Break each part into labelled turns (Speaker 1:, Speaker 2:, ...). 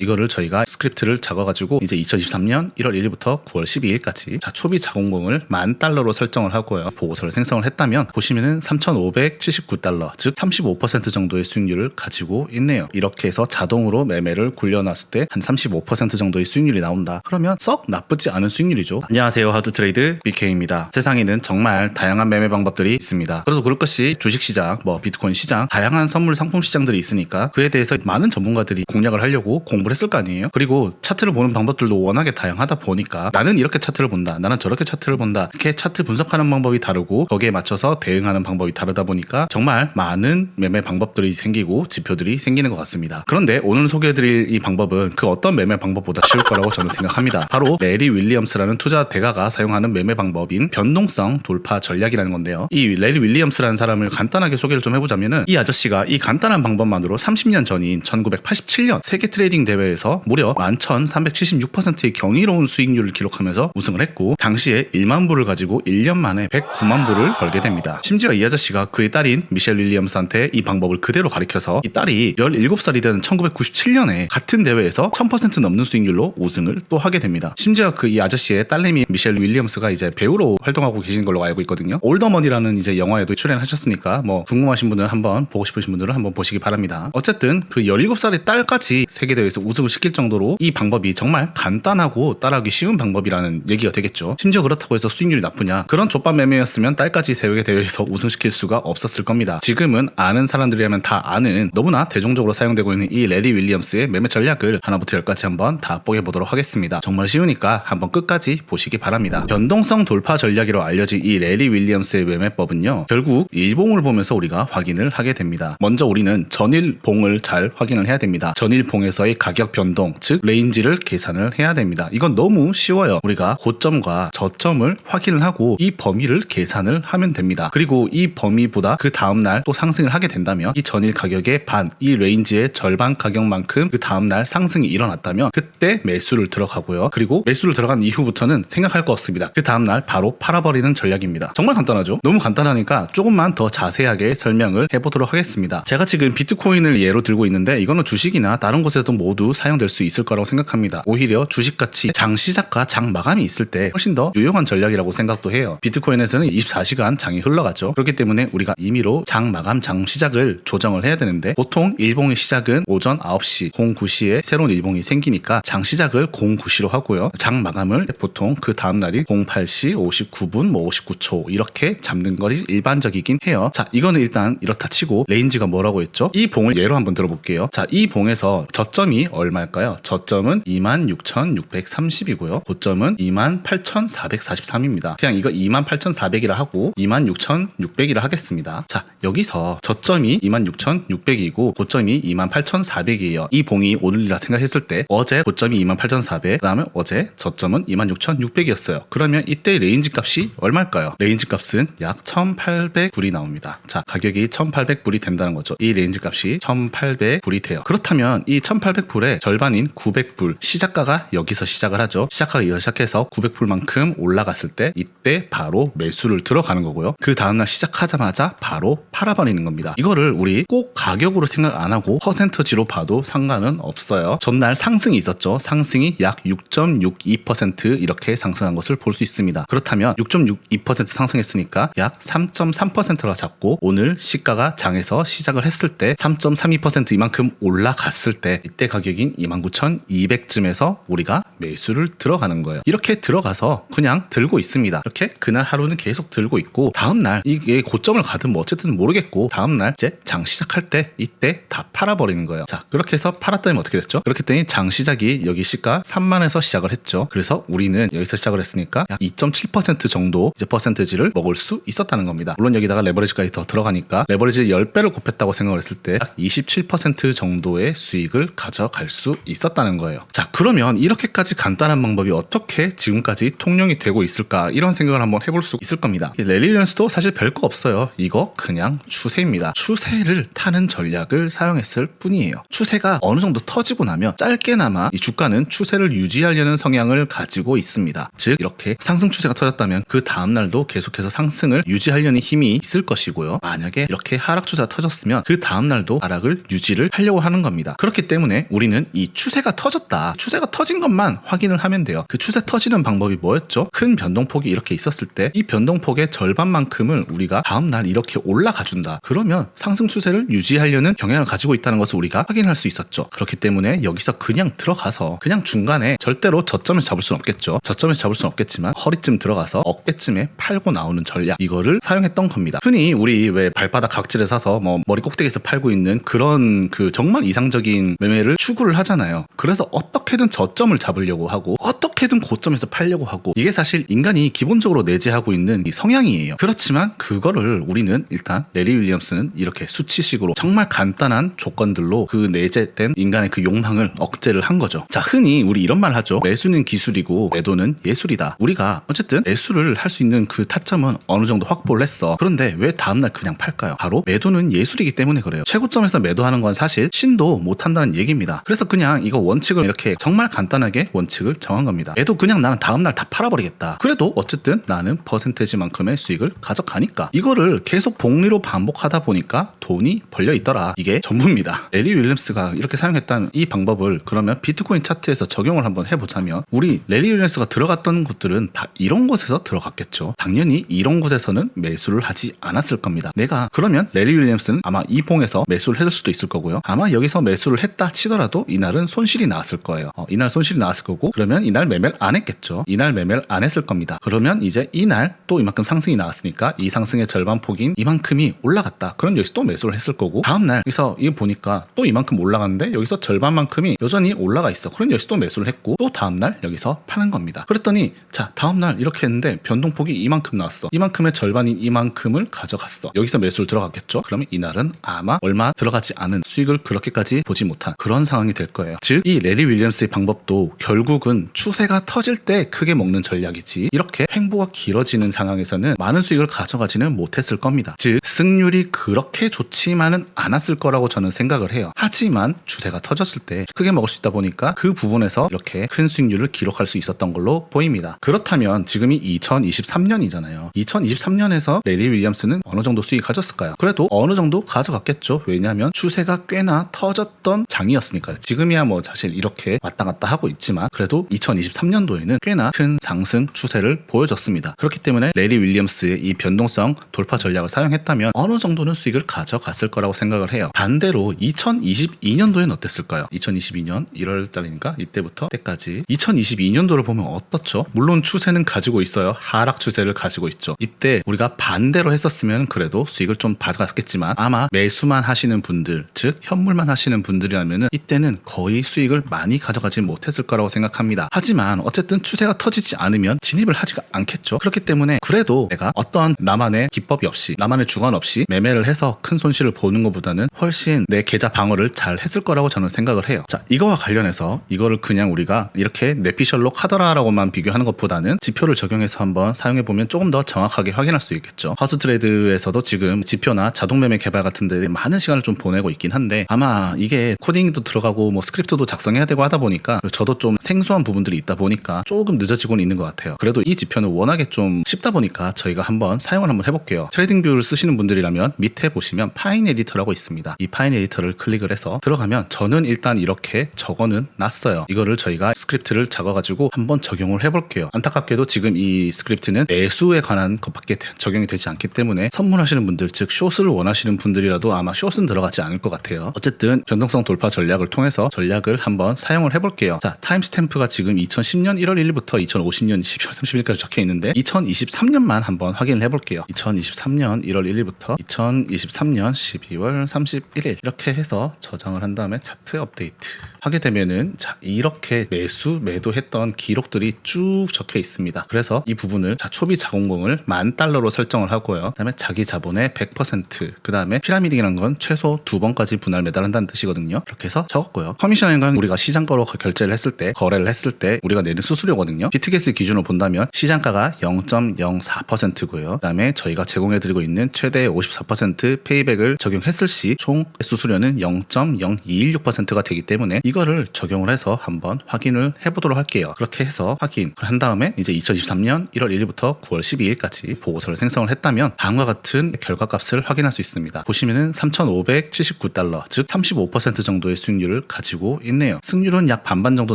Speaker 1: 이거를 저희가 스크립트를 적어가지고 이제 2023년 1월 1일부터 9월 12일까지 초비 자공봉을 $10,000로 설정을 하고요. 보고서를 생성을 했다면 보시면은 $3,579, 즉 35% 정도의 수익률을 가지고 있네요. 이렇게 해서 자동으로 매매를 굴려놨을 때 한 35% 정도의 수익률이 나온다. 그러면 썩 나쁘지 않은 수익률이죠. 안녕하세요, 하드트레이드 BK입니다. 세상에는 정말 다양한 매매 방법들이 있습니다. 그래도 그럴 것이 주식시장, 비트코인 시장, 다양한 선물 상품 시장들이 있으니까 그에 대해서 많은 전문가들이 공략을 하려고 공부를 했을 거 아니에요. 그리고 차트를 보는 방법들도 워낙에 다양하다 보니까 나는 이렇게 차트를 본다, 나는 저렇게 차트를 본다, 이렇게 차트 분석하는 방법이 다르고 거기에 맞춰서 대응하는 방법이 다르다 보니까 정말 많은 매매 방법들이 생기고 지표들이 생기는 것 같습니다. 그런데 오늘 소개해드릴 이 방법은 그 어떤 매매 방법보다 쉬울 거라고 저는 생각합니다. 바로 레리 윌리엄스라는 투자 대가가 사용하는 매매 방법인 변동성 돌파 전략이라는 건데요. 이 레리 윌리엄스라는 사람을 간단하게 소개를 좀 해보자면은 이 아저씨가 이 간단한 방법만으로 30년 전인 1987년 세계 트레이딩 대회에서 무려 11,376%의 경이로운 수익률을 기록하면서 우승을 했고 당시에 1만 불을 가지고 1년 만에 109만 불을 벌게 됩니다. 심지어 이 아저씨가 그의 딸인 미셸 윌리엄스한테 이 방법을 그대로 가르쳐서 이 딸이 17살이 된 1997년에 같은 대회에서 1000% 넘는 수익률로 우승을 또 하게 됩니다. 심지어 그 이 아저씨의 딸내미 미셸 윌리엄스가 이제 배우로 활동하고 계신 걸로 알고 있거든요. 올더머니라는 이제 영화에도 출연하셨으니까 궁금하신 분들 한번 보고 싶으신 분들은 한번 보시기 바랍니다. 어쨌든 그 17살의 딸까지 세계대회에서 우승을 시킬 정도로 이 방법이 정말 간단하고 따라하기 쉬운 방법이라는 얘기가 되겠죠. 심지어 그렇다고 해서 수익률이 나쁘냐? 그런 족밥 매매였으면 딸까지 세계대회에서 우승시킬 수가 없었을 겁니다. 지금은 아는 사람들이라면 다 아는 너무나 대중적으로 사용되고 있는 이 레리 윌리엄스의 매매 전략을 하나부터 10까지 한번 다 뽀개보도록 하겠습니다. 정말 쉬우니까 한번 끝까지 보시기 바랍니다. 변동성 돌파 전략이라고 알려진 이 레리 윌리엄스의 매매법은요, 결국 일봉을 보면서 우리가 확인을 하게 됩니다. 먼저 우리는 전일봉을 잘 확인을 해야 됩니다. 전일봉에서의 가격 변동, 즉 레인지를 계산을 해야 됩니다. 이건 너무 쉬워요. 우리가 고점과 저점을 확인을 하고 이 범위를 계산을 하면 됩니다. 그리고 이 범위보다 그 다음날 또 상승을 하게 된다면 이 전일 가격의 반, 이 레인지의 절반 가격만큼 그 다음날 상승이 일어났다면 그때 매수를 들어가고요. 그리고 매수를 들어간 이후부터는 생각할 거 없습니다. 그 다음날 바로 팔아버리는 전략입니다. 정말 간단하죠? 너무 간단하니까 조금만 더 자세하게 설명을 해보도록 하겠습니다. 제가 지금 비트코인을 예로 들고 있는데 이거는 주식이나 다른 곳에도 모두 사용될 수 있을 거라고 생각합니다. 오히려 주식같이 장 시작과 장 마감이 있을 때 훨씬 더 유용한 전략이라고 생각도 해요. 비트코인에서는 24시간 장이 흘러가죠. 그렇기 때문에 우리가 임의로 장 마감, 장 시작을 조정을 해야 되는데 보통 일봉의 시작은 오전 9시, 09시에 새로운 일봉이 생기니까 장 시작을 09시로 하고요. 장 마감을 보통 그 다음날이 08시 59분, 59초 이렇게 잡는 것이 일반적이긴 해요. 자, 이거는 일단 이렇다 치고 레인지가 뭐라고 했죠? 이 봉을 예로 한번 들어볼게요. 자, 이 봉에서 저점이 얼마일까요? 저점은 26,630이고요. 고점은 28,443입니다. 그냥 이거 28,400이라 하고 26,600이라 하겠습니다. 자, 여기서 저점이 26,600이고 고점이 28,400이에요. 이 봉이 오늘이라 생각했을 때 어제 고점이 28,400, 그 다음에 어제 저점은 26,600이었어요. 그러면 이때 레인지 값이 얼마일까요? 레인지 값은 약 1,800불이 나옵니다. 자, 가격이 1,800불이 된다는 거죠. 이 레인지 값이 1,800불이 돼요. 그렇다면 이 1,800불의 절반인 900불, 시작가가 여기서 시작을 하죠. 시작가가 여기서 시작해서 900불만큼 올라갔을 때 이때 바로 매수를 들어가는 거고요. 그 다음날 시작하자마자 바로 팔아버리는 겁니다. 이거를 우리 꼭 가격으로 생각 안 하고 퍼센터지로 봐도 상관은 없어요. 전날 상승이 있었죠. 상승이 약 6.62% 이렇게 상승한 것을 볼 수 있습니다. 그렇다면 6.62% 상승했으니까 약 3.3%라 잡고 오늘 시가가 장에서 시작을 했을 때 3.32% 이만큼 올라갔을 때 이때 가격인 29,200쯤에서 우리가 매수를 들어가는 거예요. 이렇게 들어가서 그냥 들고 있습니다. 이렇게 그날 하루는 계속 들고 있고 다음날 이게 고점을 가든 뭐 어쨌든 모르겠고 다음날 이제 장 시작할 때 이때 다 팔아버리는 거예요. 자, 그렇게 해서 팔았더니 어떻게 됐죠? 그렇게 했더니 장 시작이 여기 시가 3만에서 시작을 했죠. 그래서 우리는 여기서 시작을 했으니까 약 2.7% 정도 이제 퍼센트지를 먹을 수 있었다는 겁니다. 물론 여기다가 레버리지까지 더 들어가니까 레버리지 10배를 곱했다고 생각을 했을 때 약 27% 정도의 수익을 가져갈 수 있었다는 거예요. 자, 그러면 이렇게까지 간단한 방법이 어떻게 지금까지 통용이 되고 있을까 이런 생각을 한번 해볼 수 있을 겁니다. 레리 윌리엄스도 사실 별거 없어요. 이거 그냥 추세입니다. 추세를 타는 전략을 사용했을 뿐이에요. 추세가 어느 정도 터지고 나면 짧게나마 이 주가는 추세를 유지하려는 성향을 가지고 있습니다. 즉 이렇게 상승 추세가 터졌다면 그 다음날도 계속해서 상승을 유지하려는 힘이 있을 것이고요. 만약에 이렇게 하락 추세가 터졌으면 그 다음날도 하락을 유지를 하려고 하는 겁니다. 그렇기 때문에 우리는 우리는 이 추세가 터졌다, 추세가 터진 것만 확인을 하면 돼요. 그 추세 터지는 방법이 뭐였죠? 큰 변동폭이 이렇게 있었을 때 이 변동폭의 절반만큼을 우리가 다음날 이렇게 올라가 준다. 그러면 상승 추세를 유지하려는 경향을 가지고 있다는 것을 우리가 확인할 수 있었죠. 그렇기 때문에 여기서 그냥 들어가서 그냥 중간에 절대로 저점에서 잡을 수는 없겠죠. 저점에서 잡을 수는 없겠지만 허리쯤 들어가서 어깨쯤에 팔고 나오는 전략, 이거를 사용했던 겁니다. 흔히 우리 왜 발바닥 각질에 사서 뭐 머리 꼭대기에서 팔고 있는 그런 그 정말 이상적인 매매를 추구를 하잖아요. 그래서 어떻게든 저점을 잡으려고 하고 어떻게든 고점에서 팔려고 하고, 이게 사실 인간이 기본적으로 내재하고 있는 이 성향이에요. 그렇지만 그거를 우리는 일단 레리 윌리엄스는 이렇게 수치식으로 정말 간단한 조건들로 그 내재된 인간의 그 욕망을 억제를 한 거죠. 자, 흔히 우리 이런 말 하죠. 매수는 기술이고 매도는 예술이다. 우리가 어쨌든 매수를 할 수 있는 그 타점은 어느 정도 확보를 했어. 그런데 왜 다음날 그냥 팔까요? 바로 매도는 예술이기 때문에 그래요. 최고점에서 매도하는 건 사실 신도 못한다는 얘기입니다. 그래서 그냥 이거 원칙을 이렇게 정말 간단하게 원칙을 정한 겁니다. 매도 그냥 나는 다음날 다 팔아버리겠다. 그래도 어쨌든 나는 퍼센테이지만큼의 수익을 가져가니까, 이거를 계속 복리로 반복하다 보니까 돈이 벌려 있더라. 이게 전부입니다. 레리 윌리엄스가 이렇게 사용했다는 이 방법을 그러면 비트코인 차트에서 적용을 한번 해보자면, 우리 레리 윌리엄스가 들어갔던 곳들은 다 이런 곳에서 들어갔겠죠. 당연히 이런 곳에서는 매수를 하지 않았을 겁니다. 내가 그러면 레리 윌리엄스는 아마 이 봉에서 매수를 했을 수도 있을 거고요. 아마 여기서 매수를 했다 치더라도 이날은 손실이 나왔을 거예요. 이날 손실이 나왔을 거고, 그러면 이날 매매를 안 했겠죠. 이날 매매를 안 했을 겁니다. 그러면 이제 이날 또 이만큼 상승이 나왔으니까 이 상승의 절반 폭인 이만큼이 올라갔다. 그럼 여기서 또 매수를 했을 거고, 다음날 여기서 이거 보니까 또 이만큼 올라갔는데 여기서 절반만큼이 여전히 올라가 있어. 그럼 여기서 또 매수를 했고, 또 다음날 여기서 파는 겁니다. 그랬더니 자, 다음날 이렇게 했는데 변동폭이 이만큼 나왔어. 이만큼의 절반인 이만큼을 가져갔어. 여기서 매수를 들어갔겠죠. 그러면 이날은 아마 얼마 들어가지 않은 수익을 그렇게까지 보지 못한 그런 상황이 될 거예요. 즉, 이 레리 윌리엄스의 방법도 결국은 추세가 터질 때 크게 먹는 전략이지, 이렇게 횡보가 길어지는 상황에서는 많은 수익을 가져가지는 못했을 겁니다. 즉, 승률이 그렇게 좋지만은 않았을 거라고 저는 생각을 해요. 하지만 추세가 터졌을 때 크게 먹을 수 있다 보니까 그 부분에서 이렇게 큰 수익률을 기록할 수 있었던 걸로 보입니다. 그렇다면 지금이 2023년이잖아요. 2023년에서 레리 윌리엄스는 어느 정도 수익 가졌을까요? 그래도 어느 정도 가져갔겠죠. 왜냐하면 추세가 꽤나 터졌던 장이었으니까요. 지금이야 뭐 사실 이렇게 왔다 갔다 하고 있지만 그래도 2023년도에는 꽤나 큰 상승 추세를 보여줬습니다. 그렇기 때문에 레리 윌리엄스의 이 변동성 돌파 전략을 사용했다면 어느 정도는 수익을 가져갔을 거라고 생각을 해요. 반대로 2022년도에는 어땠을까요? 2022년 1월달이니까 이때부터 때까지 2022년도를 보면 어떻죠? 물론 추세는 가지고 있어요. 하락 추세를 가지고 있죠. 이때 우리가 반대로 했었으면 그래도 수익을 좀 받아갔겠지만, 아마 매수만 하시는 분들, 즉 현물만 하시는 분들이라면 이때는 거의 수익을 많이 가져가지 못했을 거라고 생각합니다. 하지만 어쨌든 추세가 터지지 않으면 진입을 하지가 않겠죠. 그렇기 때문에 그래도 내가 어떤 나만의 기법이 없이, 나만의 주관 없이 매매를 해서 큰 손실을 보는 것보다는 훨씬 내 계좌 방어를 잘 했을 거라고 저는 생각을 해요. 자, 이거와 관련해서 이거를 그냥 우리가 이렇게 내피셜로 카더라라고만 비교하는 것보다는 지표를 적용해서 한번 사용해보면 조금 더 정확하게 확인할 수 있겠죠. 하우투트레이드에서도 지금 지표나 자동매매 개발 같은 데 많은 시간을 좀 보내고 있긴 한데, 아마 이게 코딩도 들어가고 뭐 스크립트도 작성해야 되고 하다 보니까 저도 좀 생소한 부분들이 있다 보니까 조금 늦어지고는 있는 것 같아요. 그래도 이 지표는 워낙에 좀 쉽다 보니까 저희가 한번 사용을 한번 해볼게요. 트레이딩 뷰를 쓰시는 분들이라면 밑에 보시면 파인 에디터라고 있습니다. 이 파인 에디터를 클릭을 해서 들어가면 저는 일단 이렇게 적어는 놨어요. 이거를 저희가 스크립트를 적어가지고 한번 적용을 해볼게요. 안타깝게도 지금 이 스크립트는 매수에 관한 것밖에 적용이 되지 않기 때문에 선물하시는 분들, 즉 숏을 원하시는 분들이라도 아마 숏은 들어가지 않을 것 같아요. 어쨌든 변동성 돌파 전략을 통해서 전략을 한번 사용을 해볼게요. 자, 타임스탬프가 지금 2010년 1월 1일부터 2050년 12월 30일까지 적혀 있는데 2023년만 한번 확인을 해볼게요. 2023년 1월 1일부터 2023년 12월 31일 이렇게 해서 저장을 한 다음에 차트 업데이트 하게 되면은, 자, 이렇게 매수 매도했던 기록들이 쭉 적혀 있습니다. 그래서 이 부분을, 자, 초비 자공봉을 $10,000로 설정을 하고요. 그다음에 자기 자본의 100%, 그다음에 피라미딩이라는 건 최소 2번까지 분할 매달한다는 뜻이거든요. 이렇게 해서 적었고요. 커미션이라는 건 우리가 시장가로 결제를 했을 때, 거래를 했을 때 우리가 내는 수수료거든요. 비트게스 기준으로 본다면 시장가가 0.04%고요. 그다음에 저희가 제공해드리고 있는 최대 54% 페이백을 적용했을 시 총 수수료는 0.0216%가 되기 때문에 이 이거를 적용을 해서 한번 확인을 해보도록 할게요. 그렇게 해서 확인을 한 다음에 이제 2023년 1월 1일부터 9월 12일까지 보고서를 생성을 했다면 다음과 같은 결과값을 확인할 수 있습니다. 보시면은 3,579달러, 즉 35% 정도의 수익률을 가지고 있네요. 승률은 약 반반 정도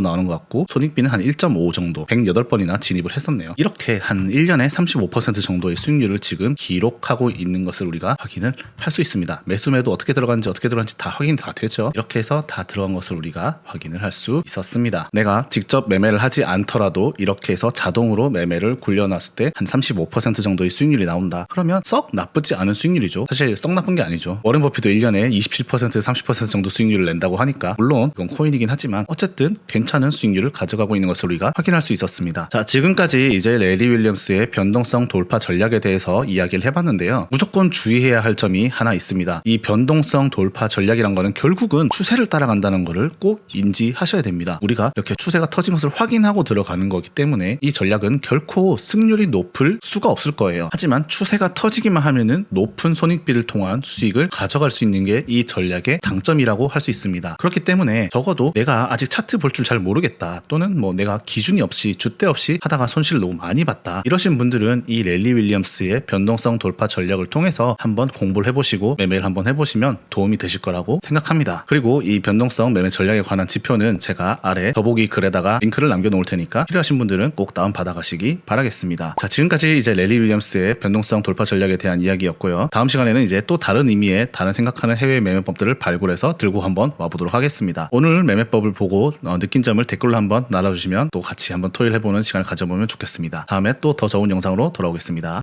Speaker 1: 나오는 것 같고 손익비는 한 1.5 정도, 108번이나 진입을 했었네요. 이렇게 한 1년에 35% 정도의 수익률을 지금 기록하고 있는 것을 우리가 확인을 할 수 있습니다. 매수매도 어떻게 들어간지 다 확인이 다 되죠. 이렇게 해서 다 들어간 것을 우리가 확인을 할 수 있었습니다. 내가 직접 매매를 하지 않더라도 이렇게 해서 자동으로 매매를 굴려놨을 때 한 35% 정도의 수익률이 나온다. 그러면 썩 나쁘지 않은 수익률이죠. 사실 썩 나쁜 게 아니죠. 워렌 버핏도 1년에 27% 30% 정도 수익률을 낸다고 하니까 물론 이건 코인이긴 하지만 어쨌든 괜찮은 수익률을 가져가고 있는 것을 우리가 확인할 수 있었습니다. 자, 지금까지 이제 레리 윌리엄스의 변동성 돌파 전략에 대해서 이야기를 해봤는데요. 무조건 주의해야 할 점이 하나 있습니다. 이 변동성 돌파 전략이란 거는 결국은 추세를 따라간다는 거를 꼭 인지하셔야 됩니다. 우리가 이렇게 추세가 터진 것을 확인하고 들어가는 거기 때문에 이 전략은 결코 승률이 높을 수가 없을 거예요. 하지만 추세가 터지기만 하면은 높은 손익비를 통한 수익을 가져갈 수 있는 게 이 전략의 장점이라고 할 수 있습니다. 그렇기 때문에 적어도 내가 아직 차트 볼 줄 잘 모르겠다, 또는 뭐 내가 기준이 없이 줏대 없이 하다가 손실을 너무 많이 봤다, 이러신 분들은 이 렐리 윌리엄스의 변동성 돌파 전략을 통해서 한번 공부를 해보시고 매매를 한번 해보시면 도움이 되실 거라고 생각합니다. 그리고 이 변동성 매매 전략에 관한 지표는 제가 아래 더보기 글에다가 링크를 남겨놓을 테니까 필요하신 분들은 꼭 다운받아 가시기 바라겠습니다. 자, 지금까지 이제 렐리 윌리엄스의 변동성 돌파 전략에 대한 이야기였고요. 다음 시간에는 이제 또 다른 의미의 다른 생각하는 해외 매매법들을 발굴해서 들고 한번 와보도록 하겠습니다. 오늘 매매법을 보고 느낀 점을 댓글로 한번 날아주시면 또 같이 한번 토의를 해보는 시간을 가져보면 좋겠습니다. 다음에 또 더 좋은 영상으로 돌아오겠습니다.